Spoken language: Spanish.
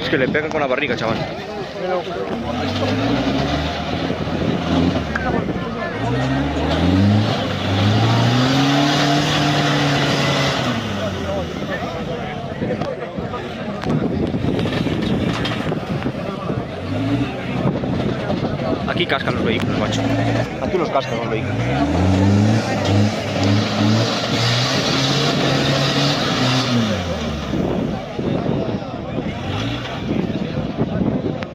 Es que le pegan con la barriga, chaval. Aquí cascan los vehículos, macho. Aquí los cascan los vehículos.